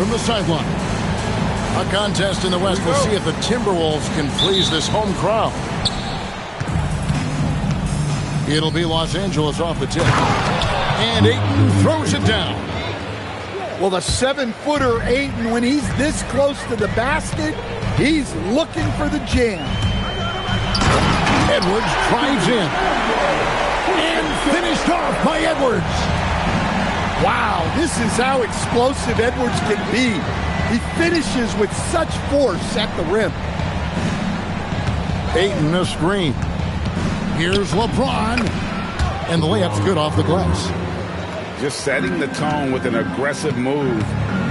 from the sideline. A contest in the West. We'll see if the Timberwolves can please this home crowd. It'll be Los Angeles off the tip. And Ayton throws it down. Well, the 7-footer Ayton, when he's this close to the basket, he's looking for the jam. Edwards drives in. And finished off by Edwards. Wow, this is how explosive Edwards can be. He finishes with such force at the rim. Ayton a screen. Here's LeBron. And the layup's good off the glass. Just setting the tone with an aggressive move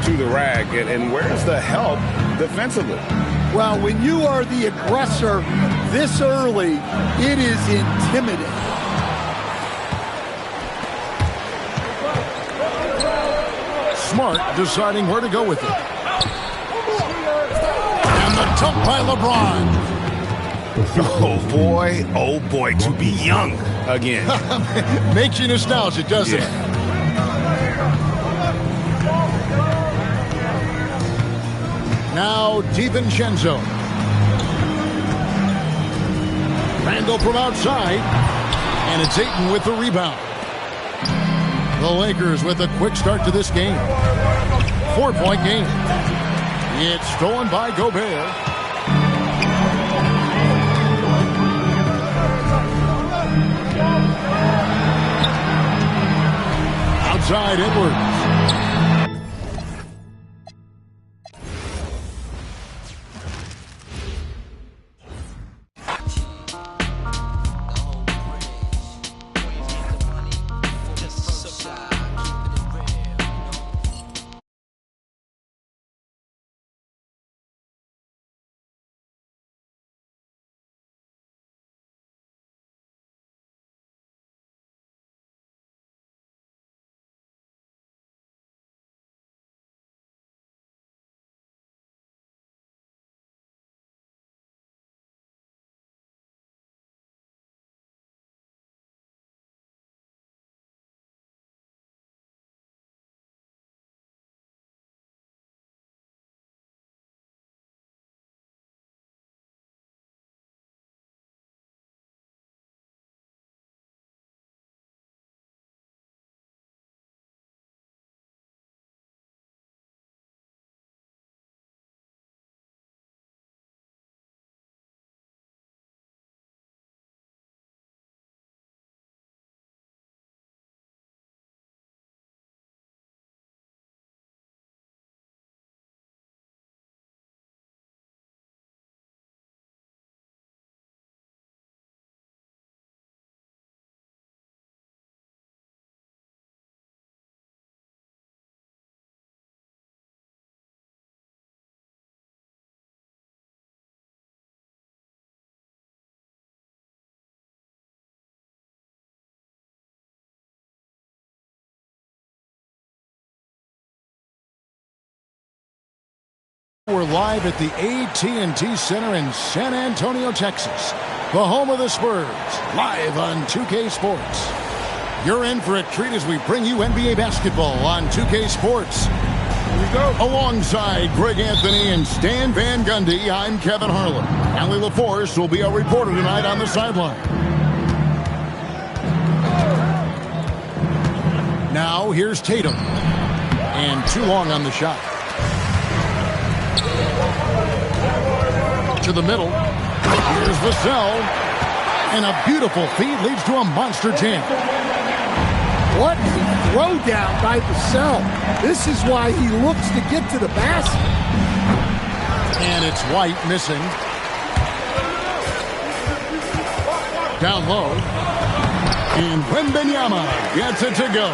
to the rack. And where's the help defensively? Well, when you are the aggressor this early, it is intimidating. Smart deciding where to go with it. And the dunk by LeBron. Oh boy, to be young again. Makes you nostalgic, doesn't it? Now DiVincenzo. Randall from outside. And it's Ayton with the rebound. The Lakers with a quick start to this game. 4-point game. It's stolen by Gobert. Outside Edwards. We're live at the AT&T Center in San Antonio, Texas, the home of the Spurs, live on 2K Sports. You're in for a treat as we bring you NBA basketball on 2K Sports. Here we go. Alongside Greg Anthony and Stan Van Gundy, I'm Kevin Harlan. Allie LaForce will be our reporter tonight on the sideline. Now here's Tatum. And too long on the shot. To the middle. Here's Vassell. And a beautiful feed leads to a monster jam. What a throwdown by Vassell. This is why he looks to get to the basket. And it's White missing. Down low. And Wembanyama gets it to go.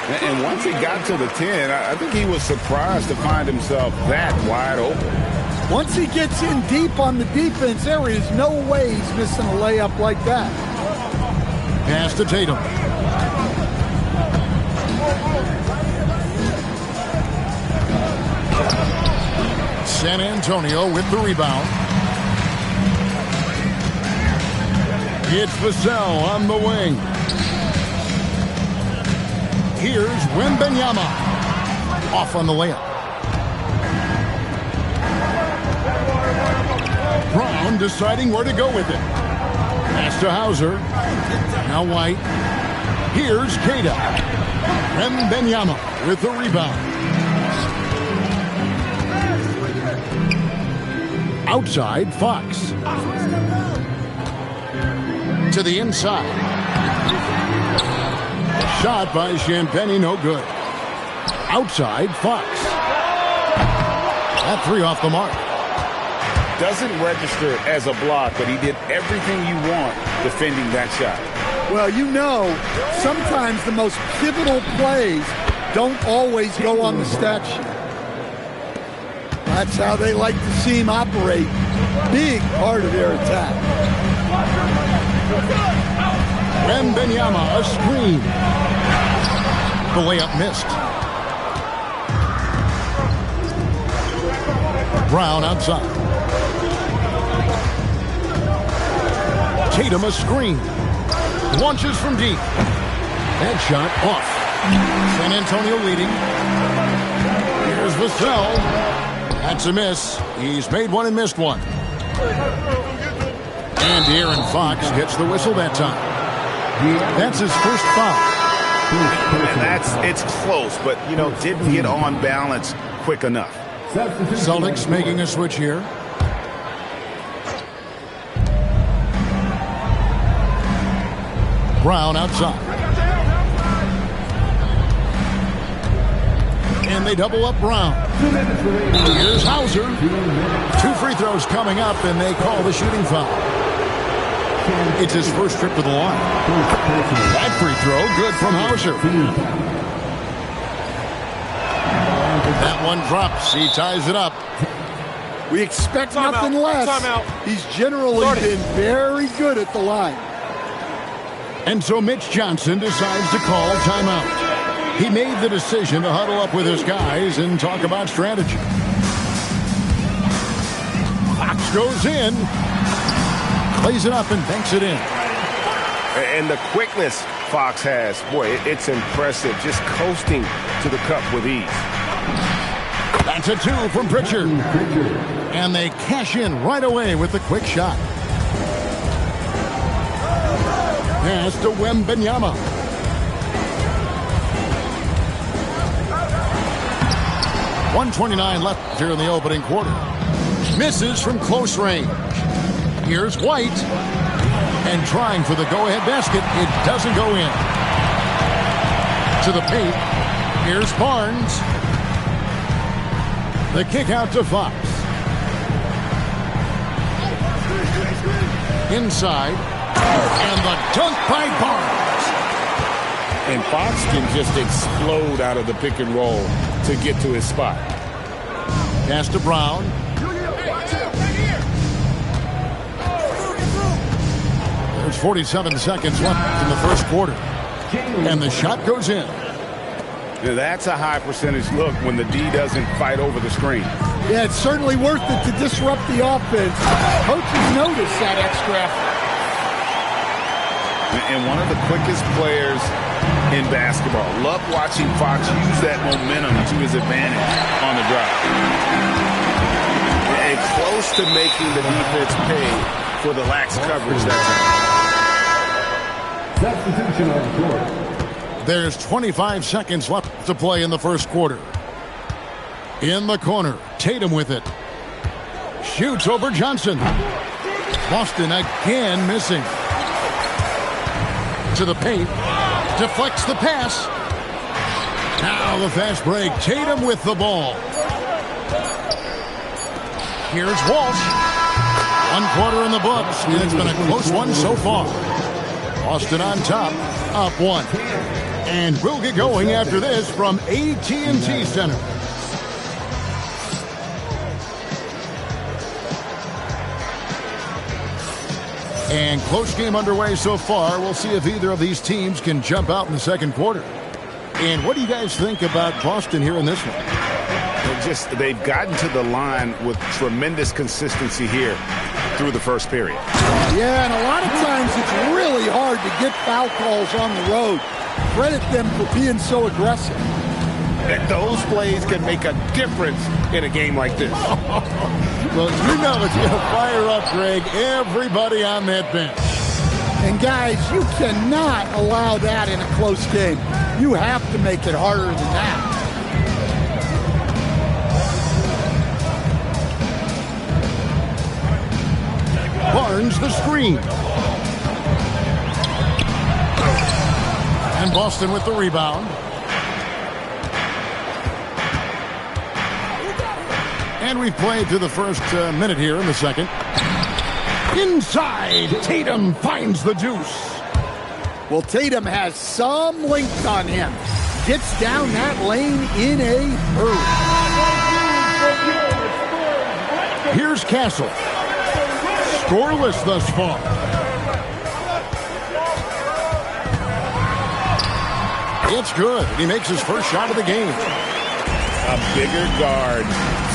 And once he got to the 10, I think he was surprised to find himself that wide open. Once he gets in deep on the defense, there is no way he's missing a layup like that. Pass to Tatum. San Antonio with the rebound. It's Vassell on the wing. Here's Wembanyama. Off on the layup. Brown deciding where to go with it. Pass to Hauser. Now White. Here's Keita. Wembanyama with the rebound. Outside, Fox. To the inside. Shot by Champagnie, no good. Outside, Fox. That three off the mark. Doesn't register as a block, but he did everything you want defending that shot. Well, you know, sometimes the most pivotal plays don't always go on the stat sheet. That's how they like to see him operate. Big part of their attack. Wembanyama, a screen. The layup missed. Brown outside. Tatum a screen. Launches from deep. That shot off. San Antonio leading. Here's Vassell. That's a miss. He's made one and missed one. And De'Aaron Fox gets the whistle that time. That's his first foul. And it's close, but, you know, didn't get on balance quick enough. Celtics making a switch here. Brown outside. And they double up Brown. Here's Hauser. 2 free throws coming up, and they call the shooting foul. It's his first trip to the line. That free throw, good from Hauser. That one drops. He ties it up. We expect nothing less. He's generally been very good at the line. And so Mitch Johnson decides to call timeout. He made the decision to huddle up with his guys and talk about strategy. Fox goes in, plays it up and banks it in. And the quickness Fox has, boy, it's impressive. Just coasting to the cup with ease. That's a 2 from Pritchard. And they cash in right away with the quick shot. Pass to Wembanyama. .129 left here in the opening quarter. Misses from close range. Here's White. And trying for the go-ahead basket. It doesn't go in. To the paint. Here's Barnes. The kick out to Fox. Inside. And the dunk by Barnes. And Fox can just explode out of the pick and roll to get to his spot. Pass to Brown. There's 47 seconds left in the first quarter. And the shot goes in. Now that's a high percentage look when the D doesn't fight over the screen. Yeah, it's certainly worth it to disrupt the offense. Coaches notice that extra effort. And one of the quickest players in basketball. Love watching Fox use that momentum to his advantage on the drive. And close to making the defense pay for the lax coverage that time. Substitution on the court. There's 25 seconds left to play in the first quarter. In the corner, Tatum with it. Shoots over Johnson. Boston again missing. To the paint. Deflects the pass. Now the fast break. Tatum with the ball. Here's Walsh. 1 quarter in the books, and it's been a close one so far. Boston on top, up 1. And we'll get going after this from AT&T Center. And close game underway so far. We'll see if either of these teams can jump out in the second quarter. And what do you guys think about Boston here in this one? They've gotten to the line with tremendous consistency here through the first period. Yeah, and a lot of times it's really hard to get foul calls on the road. Credit them for being so aggressive. Those plays can make a difference in a game like this. Well, you know it's going to fire up, Greg, everybody on that bench. And guys, you cannot allow that in a close game. You have to make it harder than that. Barnes the screen. And Boston with the rebound. And we've played through the first minute here in the second. Inside, Tatum finds the deuce. Well, Tatum has some length on him. Gets down that lane in a hurry. Here's Castle. Scoreless thus far. It's good. He makes his first shot of the game. A bigger guard,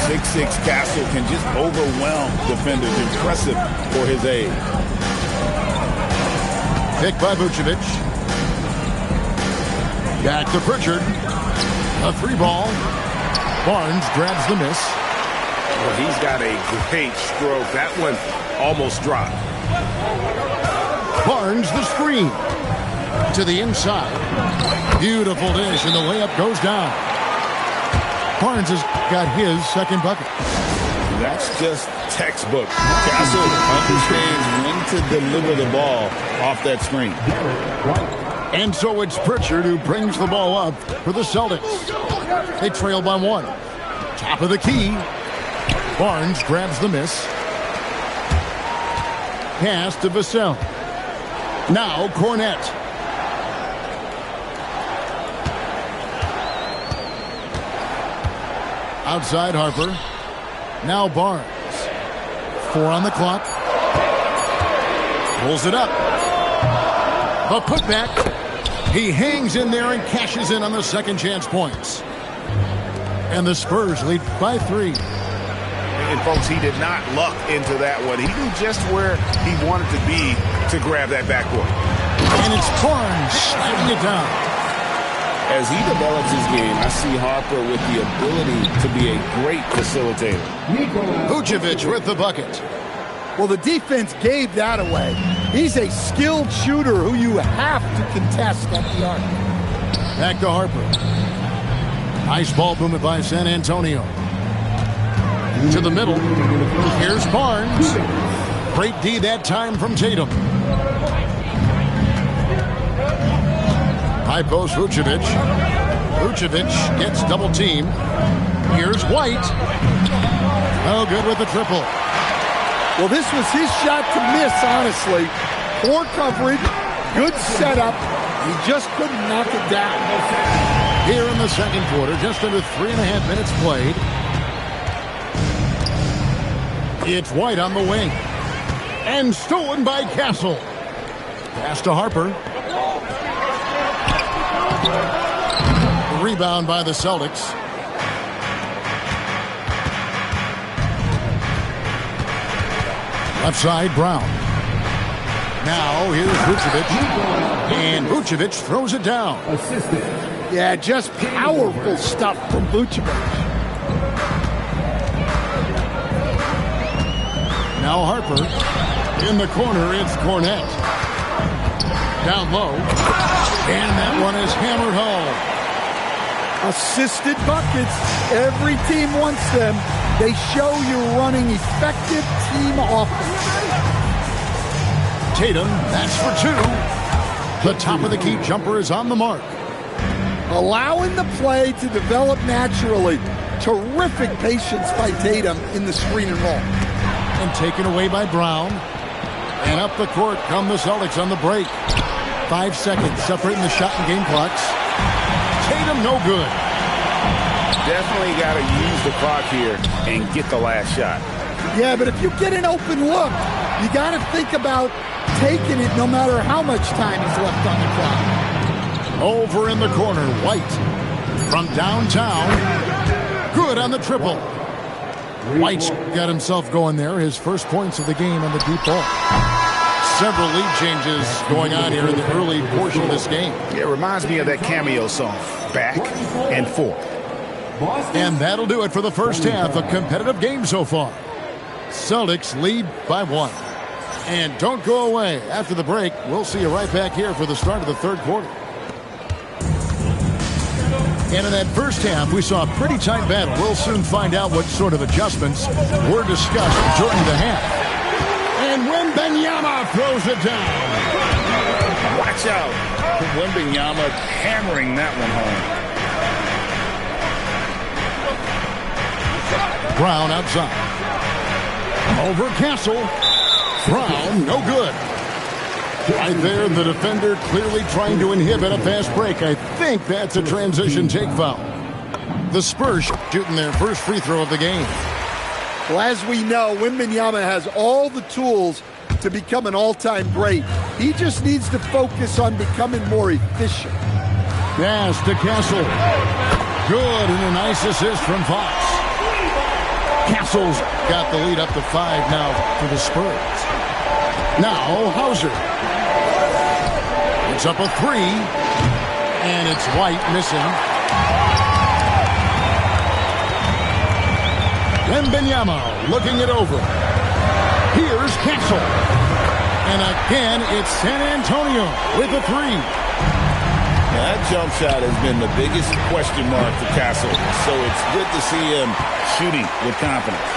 6'6" Castle, can just overwhelm defenders. Impressive for his age. Pick by Vucevic. Back to Pritchard. A three ball. Barnes grabs the miss. Well, he's got a great stroke. That one almost dropped. Barnes the screen. To the inside. Beautiful dish, and the layup goes down. Barnes has got his second bucket. That's just textbook. Castle understands when to deliver the ball off that screen. And so it's Pritchard who brings the ball up for the Celtics. They trail by one. Top of the key. Barnes grabs the miss. Pass to Vassell. Now Cornette. Outside Harper. Now Barnes. 4 on the clock. Pulls it up. The putback. He hangs in there and cashes in on the second chance points. And the Spurs lead by 3. And folks, he did not luck into that one. He knew just where he wanted to be to grab that backboard. And it's Barnes sliding it down. As he develops his game, I see Harper with the ability to be a great facilitator. Vucevic with the bucket. Well, the defense gave that away. He's a skilled shooter who you have to contest at the arc. Back to Harper. Nice ball movement by San Antonio. To the middle. Here's Barnes. Great D that time from Tatum. High post Vucevic. Vucevic gets double teamed. Here's White. Oh, good with the triple. Well, this was his shot to miss, honestly. Poor coverage, good setup. He just couldn't knock it down. Here in the second quarter, just under 3.5 minutes played. It's White on the wing. And stolen by Castle. Pass to Harper. Rebound by the Celtics. Left side, Brown. Now here's Vucevic. And Vucevic throws it down. Yeah, just powerful stuff from Vucevic. Now Harper. In the corner, it's Cornette. Down low. And that one is hammered home. Assisted buckets. Every team wants them. They show you're running effective team offense. Tatum, that's for 2. The top of the key jumper is on the mark. Allowing the play to develop naturally. Terrific patience by Tatum in the screen and roll. And taken away by Brown. And up the court come the Celtics on the break. 5 seconds separating the shot and game clocks. Tatum no good. Definitely got to use the clock here and get the last shot. Yeah, but if you get an open look, you got to think about taking it no matter how much time is left on the clock. Over in the corner, White from downtown. Good on the triple. White's got himself going there. His first points of the game on the deep ball. Several lead changes going on here in the early portion of this game. It reminds me of that cameo song, Back and Forth. And that'll do it for the first half. A competitive game so far. Celtics lead by 1. And don't go away. After the break, we'll see you right back here for the start of the third quarter. And in that first half, we saw a pretty tight battle. We'll soon find out what sort of adjustments were discussed during the half. And Wembanyama throws it down. Watch out. Wembanyama hammering that one home. Brown outside. Over Castle. Brown, no good. Right there, the defender clearly trying to inhibit a fast break. I think that's a transition take foul. The Spurs shooting their first free throw of the game. Well, as we know, Wembanyama has all the tools to become an all-time great. He just needs to focus on becoming more efficient. Pass to Castle. Good, and a nice assist from Fox. Castle's got the lead up to 5 now for the Spurs. Now, Hauser. It's up a 3, and it's White missing. Wembanyama looking it over. Here's Castle. And again, it's San Antonio with a 3. That jump shot has been the biggest question mark for Castle, so it's good to see him shooting with confidence.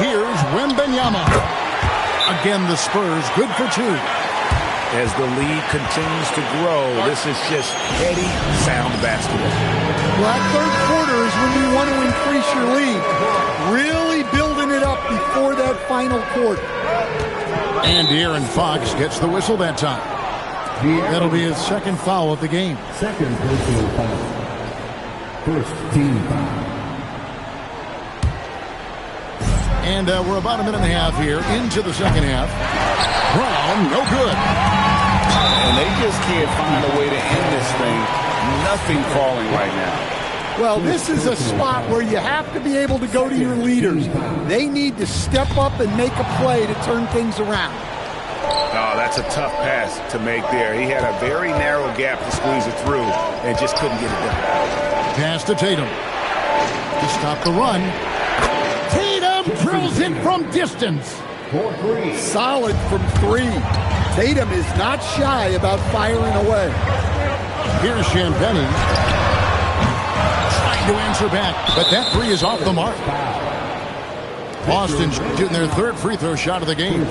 Here's Wembanyama. Again, the Spurs good for 2. As the lead continues to grow, this is just heady, sound basketball. Well, that third quarter is when you want to increase your lead. Really building it up before that final quarter. And De'Aaron Fox gets the whistle that time. That'll be his second foul of the game. Second personal foul. First team foul. And we're about a minute and a half here into the second half. Brown, no good. And they just can't find a way to end this thing. Nothing falling right now. Well, this is a spot where you have to be able to go to your leaders. They need to step up and make a play to turn things around. Oh, that's a tough pass to make there. He had a very narrow gap to squeeze it through and just couldn't get it done. Pass to Tatum. To stop the run. Tatum drills it from distance. Solid from 3. Tatum is not shy about firing away. Here's Champagnie. Trying to answer back, but that 3 is off the mark. Boston shooting their third free throw shot of the game.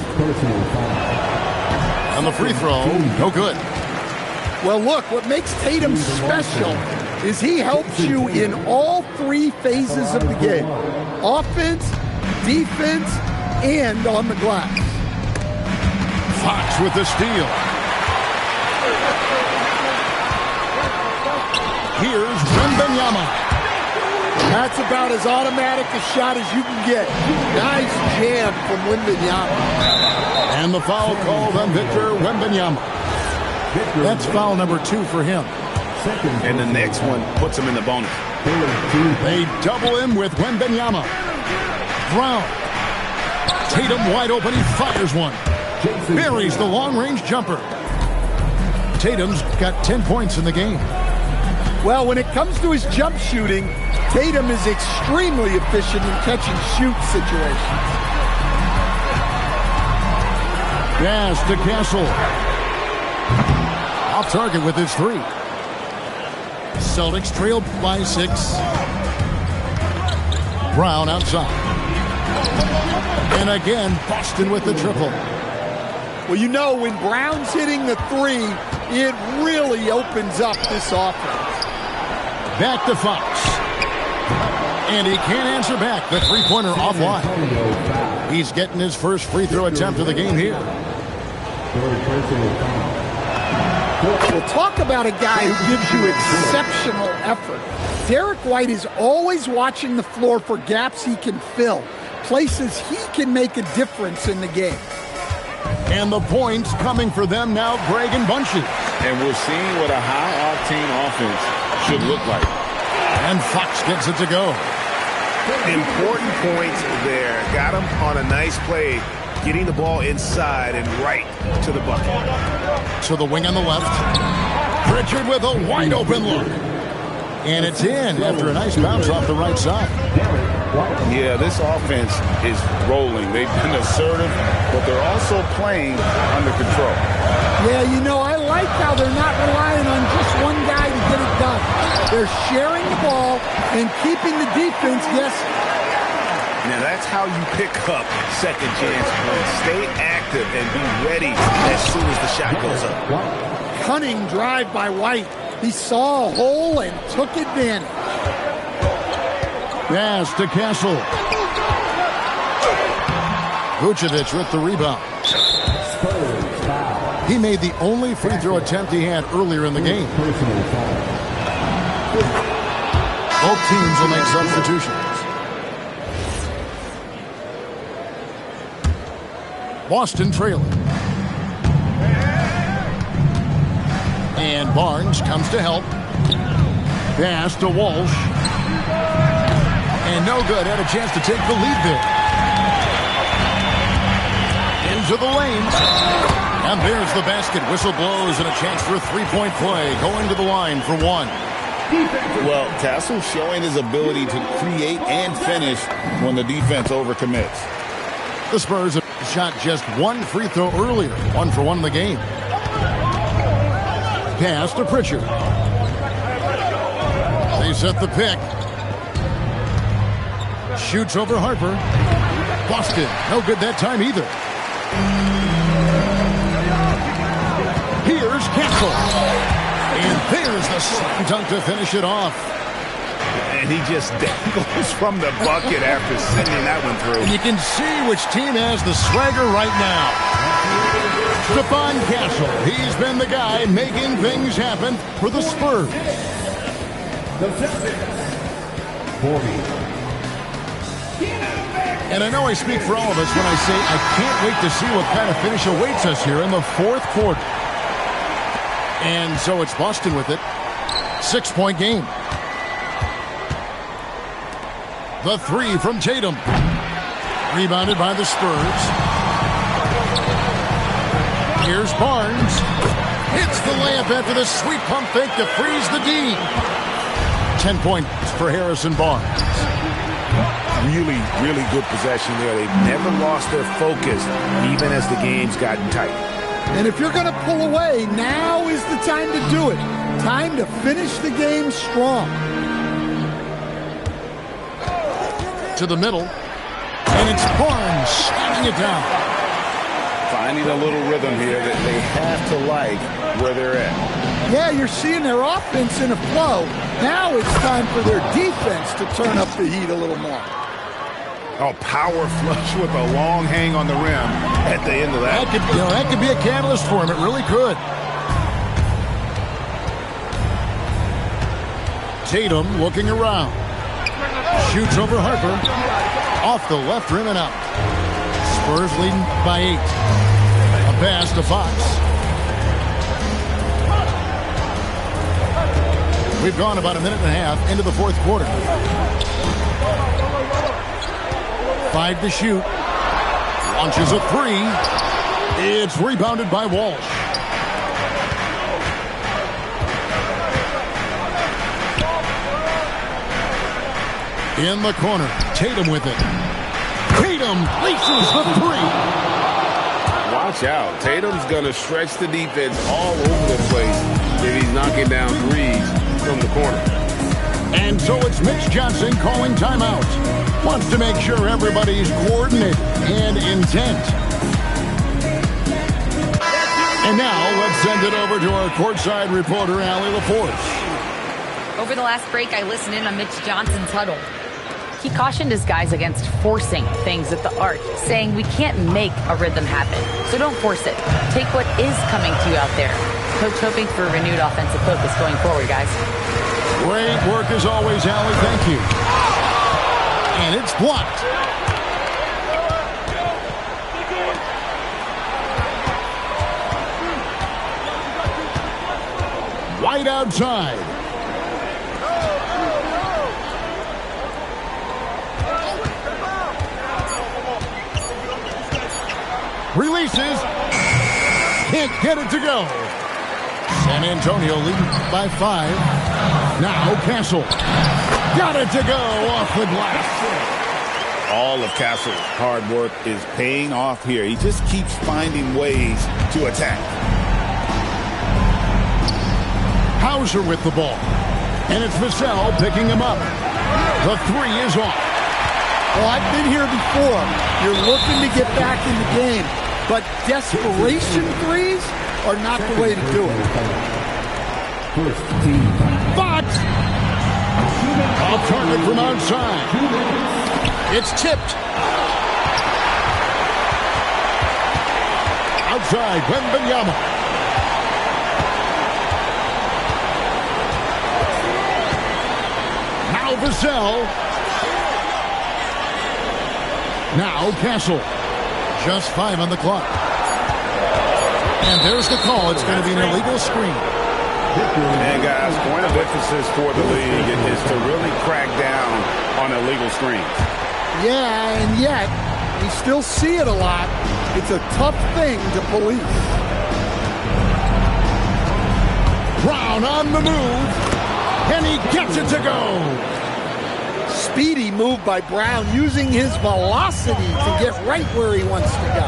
On the free throw, no good. Well, look, what makes Tatum special is he helps you in all 3 phases of the game. Offense, defense, and on the glass. Fox with the steal. Here's Wembanyama. That's about as automatic a shot as you can get. Nice jam from Wembanyama. And the foul called on Victor Wembanyama. That's foul number 2 for him. And the next one puts him in the bonus. They double him with Wembanyama. Brown. Tatum wide open. He fires one. Buries the long-range jumper. Tatum's got 10 points in the game. Well, when it comes to his jump shooting, Tatum is extremely efficient in catch-and-shoot situations. Pass to Castle. Off target with his 3. Celtics trailed by 6. Brown outside. And again, Boston with the triple. Well, you know, when Brown's hitting the 3, it really opens up this offense. Back to Fox. And he can't answer back. The three-pointer offline. He's getting his first free throw attempt of the game here. We'll talk about a guy who gives you exceptional effort. Derek White is always watching the floor for gaps he can fill, places he can make a difference in the game. And the points coming for them now, Greg and Bunches. And we're seeing what a high-octane offense should look like. And Fox gets it to go. Important points there. Got him on a nice play, getting the ball inside and right to the bucket. To the wing on the left. Pritchard with a wide open look. And it's in after a nice bounce off the right side. Yeah, this offense is rolling. They've been assertive, but they're also playing under control. Yeah, you know, I like how they're not relying on just one guy to get it done. They're sharing the ball and keeping the defense guessing. Now, that's how you pick up second chance points. Stay active and be ready as soon as the shot goes up. Cunning drive by White. He saw a hole and took advantage. Pass to Castle. Vucevic with the rebound. He made the only free throw attempt he had earlier in the game. Both teams will make substitutions. Boston trailing. And Barnes comes to help. Pass to Walsh. And no good. Had a chance to take the lead there. Into the lane. And there's the basket. Whistle blows and a chance for a three-point play. Going to the line for one. Well, Castle showing his ability to create and finish when the defense overcommits. The Spurs have shot just one free throw earlier. 1 for 1 in the game. Pass to Pritchard. They set the pick. Shoots over Harper. Boston, no good that time either. Here's Castle. And there's the slam dunk to finish it off. And he just dangles from the bucket after sending that one through. And you can see which team has the swagger right now. Stephon Castle, he's been the guy making things happen for the Spurs. And I know I speak for all of us when I say I can't wait to see what kind of finish awaits us here in the fourth quarter. And so it's Boston with it. 6-point game. The three from Tatum. Rebounded by the Spurs. Here's Barnes. Hits the layup after the sweet pump fake to freeze the D. 10 points for Harrison Barnes. Really, really good possession there. They've never lost their focus, even as the game's gotten tight. And if you're going to pull away, now is the time to do it. Time to finish the game strong. To the middle. And it's Barnes slamming it down. Finding a little rhythm here that they have to like where they're at. Yeah, you're seeing their offense in a flow. Now it's time for their defense to turn up the heat a little more. Oh, power flush with a long hang on the rim at the end of that. That could be a catalyst for him. It really could. Tatum looking around. Shoots over Harper. Off the left rim and out. Spurs leading by 8. A pass to Fox. We've gone about a minute and a half into the fourth quarter. 5 to shoot. Launches a 3. It's rebounded by Walsh. In the corner, Tatum with it. Tatum laces the 3. Watch out. Tatum's going to stretch the defense all over the place if he's knocking down threes from the corner. And so it's Mitch Johnson calling timeout. Wants to make sure everybody's coordinated and intent. And now let's send it over to our courtside reporter, Allie LaForce. Over the last break, I listened in on Mitch Johnson's huddle. He cautioned his guys against forcing things at the arc, saying we can't make a rhythm happen, so don't force it. Take what is coming to you out there. Coach hoping for a renewed offensive focus going forward, guys. Great work as always, Allie. Thank you. And it's blocked. White outside. Releases. Can't get it to go. San Antonio leading by 5. Now Castle. Got it to go off the glass. All of Castle's hard work is paying off here. He just keeps finding ways to attack. Hauser with the ball. And it's Vassell picking him up. The three is off. Well, I've been here before. You're looking to get back in the game, but desperation threes are not the way to do it. First team. Fox! Off target from outside. It's tipped. Outside, Wembanyama. Now Vassell. Now Castle. Just 5 on the clock. And there's the call. It's going to be an illegal screen. And guys, point of emphasis for the league is to really crack down on illegal screens. Yeah, and yet we still see it a lot. It's a tough thing to police. Brown on the move. And he gets it to go. Speedy move by Brown, using his velocity to get right where he wants to go.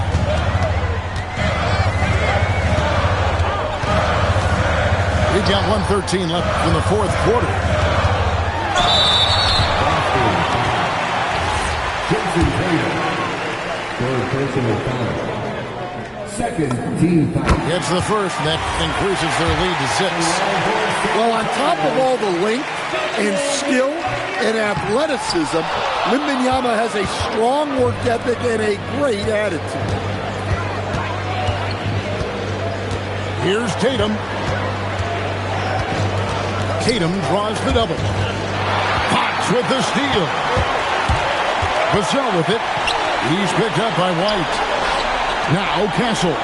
We've got 1:13 left in the fourth quarter. Second team foul. Gets the first, and that increases their lead to 6. Well, on top of all the length and skill and athleticism, Wembanyama has a strong work ethic and a great attitude. Here's Tatum. Tatum draws the double. Fox with the steal. Vassell with it. He's picked up by White. Now Castle.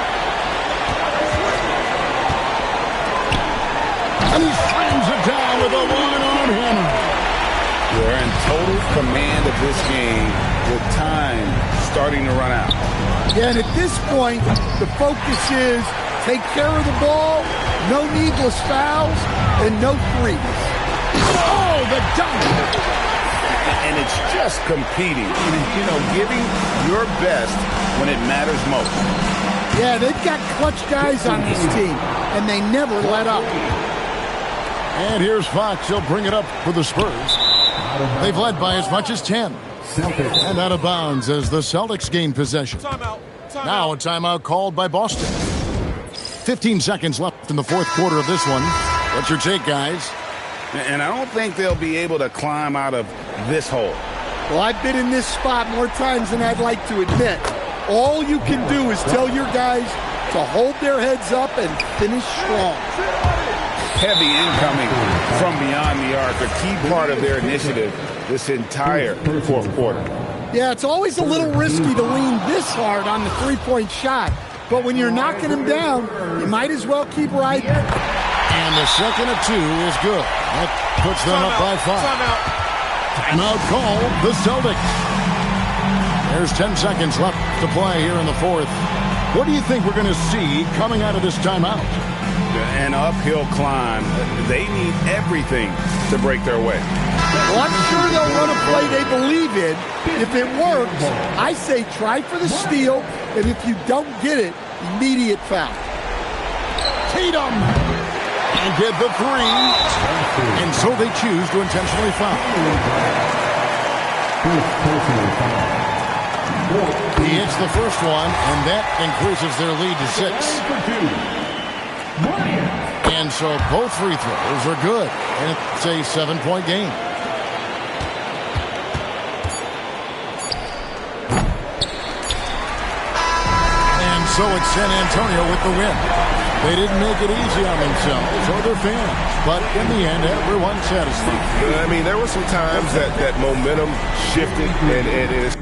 And he slams it down with a one-arm hammer. They're in total command of this game with time starting to run out. Yeah, and at this point, the focus is take care of the ball, no needless fouls, and no threes. Oh, the dunk! And it's just competing, giving your best when it matters most. Yeah, they've got clutch guys on this team, and they never let up. And here's Fox. He'll bring it up for the Spurs. They've led by as much as 10. And out of bounds as the Celtics gain possession. Now a timeout called by Boston. 15 seconds left in the fourth quarter of this one. What's your take, guys? And I don't think they'll be able to climb out of this hole. Well, I've been in this spot more times than I'd like to admit. All you can do is tell your guys to hold their heads up and finish strong. Heavy incoming from beyond the arc, a key part of their initiative this entire fourth quarter. Yeah, it's always a little risky to lean this hard on the three-point shot. But when you're knocking them down, you might as well keep riding. And the second of 2 is good. That puts them up by 5. Timeout called the Celtics. There's 10 seconds left to play here in the fourth. What do you think we're going to see coming out of this timeout? An uphill climb. They need everything to break their way. Well, I'm sure they'll run a play they believe in. If it works, I say try for the steal, and if you don't get it, immediate foul. Tatum! And get the 3. And so they choose to intentionally foul. He hits the first one, and that increases their lead to 6. And so both free throws are good. And it's a 7-point game. And so it's San Antonio with the win. They didn't make it easy on themselves or their fans. But in the end, everyone's satisfied. I mean, there were some times that momentum shifted, and it's